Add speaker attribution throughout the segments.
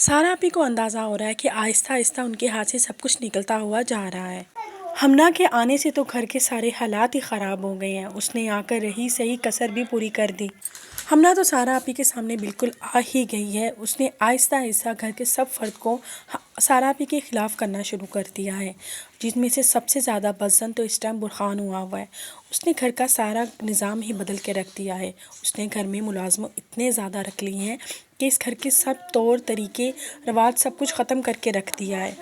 Speaker 1: سارا آپی کو اندازہ ہو رہا ہے کہ آہستہ آہستہ ان کے ہاتھ سے سب کچھ نکلتا ہوا جا رہا ہے۔ ہمنا کے آنے سے تو گھر کے سارے حالات ہی خراب ہو گئے ہیں۔ اس نے آ کر رہی صحیح کسر بھی پوری کر دی۔ ہمنا تو سارا آپی کے سامنے بالکل آ ہی گئی ہے۔ اس نے آہستہ آہستہ گھر کے سب فرد کو سارا آپی کے خلاف کرنا شروع کر دیا ہے، جن میں سے سب سے زیادہ بدظن تو اس ٹائم برہان ہوا ہے۔ اس نے گھر کا سارا نظام ہی بدل کے رکھ دیا ہے۔ اس نے گھر میں ملازم اتنے زیادہ رکھ لیے ہیں کہ اس گھر کے سب طور طریقے رواج سب کچھ ختم کر کے رکھ دیا ہے۔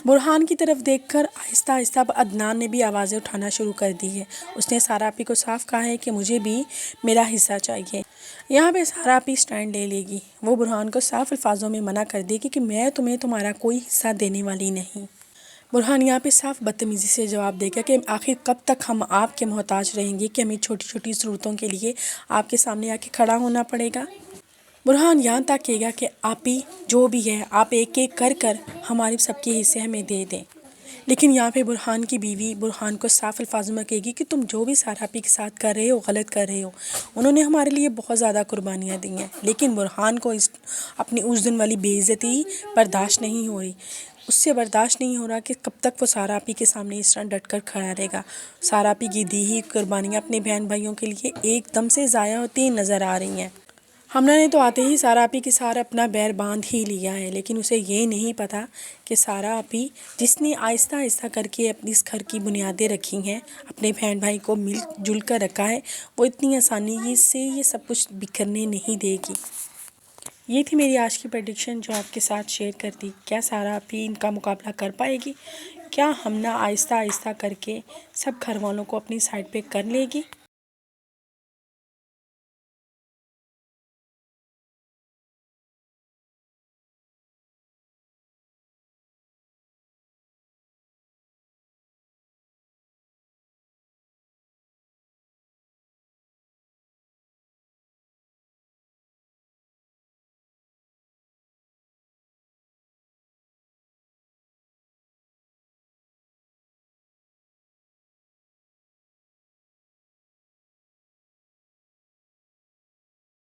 Speaker 1: برہان کی طرف دیکھ کر آہستہ آہستہ عدنان نے بھی آوازیں اٹھانا شروع کر دی ہے۔ اس نے سارا آپی کو صاف کہا ہے کہ مجھے بھی میرا حصہ چاہیے۔ یہاں پہ سارا آپی سٹینڈ لے لے گی۔ وہ برہان کو صاف الفاظوں میں منع کر دے گی کہ میں تمہیں تمہارا کوئی حصہ دینے والی نہیں۔ برہان یہاں پہ صاف بدتمیزی سے جواب دے گا کہ آخر کب تک ہم آپ کے محتاج رہیں گے کہ ہمیں چھوٹی چھوٹی ضرورتوں کے لیے آپ کے سامنے آ کے کھڑا ہونا پڑے گا۔ برہان یہاں تک کہے گا کہ آپی جو بھی ہے آپ ایک ایک کر ہمارے سب کے حصے ہمیں دے دیں۔ لیکن یہاں پہ برہان کی بیوی برہان کو صاف الفاظوں میں کہے گی کہ تم جو بھی سارا آپی کے ساتھ کر رہے ہو غلط کر رہے ہو۔ انہوں نے ہمارے لیے بہت زیادہ قربانیاں دی ہیں، لیکن برہان کو اپنی اس دن والی بے عزتی برداشت نہیں ہو رہی۔ اس سے برداشت نہیں ہو رہا کہ کب تک وہ سارا آپی کے سامنے اس طرح ڈٹ کر کھڑا رہے گا۔ سارا آپی کی دی ہی قربانیاں اپنے بہن بھائیوں کے لیے ایک دم سے ضائع ہوتی نظر آ رہی ہیں۔ ہمنا نے تو آتے ہی سارا آپی کے ساتھ اپنا بیر باندھ ہی لیا ہے، لیکن اسے یہ نہیں پتا کہ سارا آپی جس نے آہستہ آہستہ کر کے اپنی اس گھر کی بنیادیں رکھی ہیں، اپنے بہن بھائی کو مل جل کر رکھا ہے، وہ اتنی آسانی سے یہ سب کچھ بکھرنے نہیں دے گی۔ یہ تھی میری آج کی پریڈکشن جو آپ کے ساتھ شیئر کر دی۔ کیا سارا آپی ان کا مقابلہ کر پائے گی؟ کیا ہمنا آہستہ آہستہ کر کے سب گھر والوں کو اپنی سائڈ پہ کر لے گی؟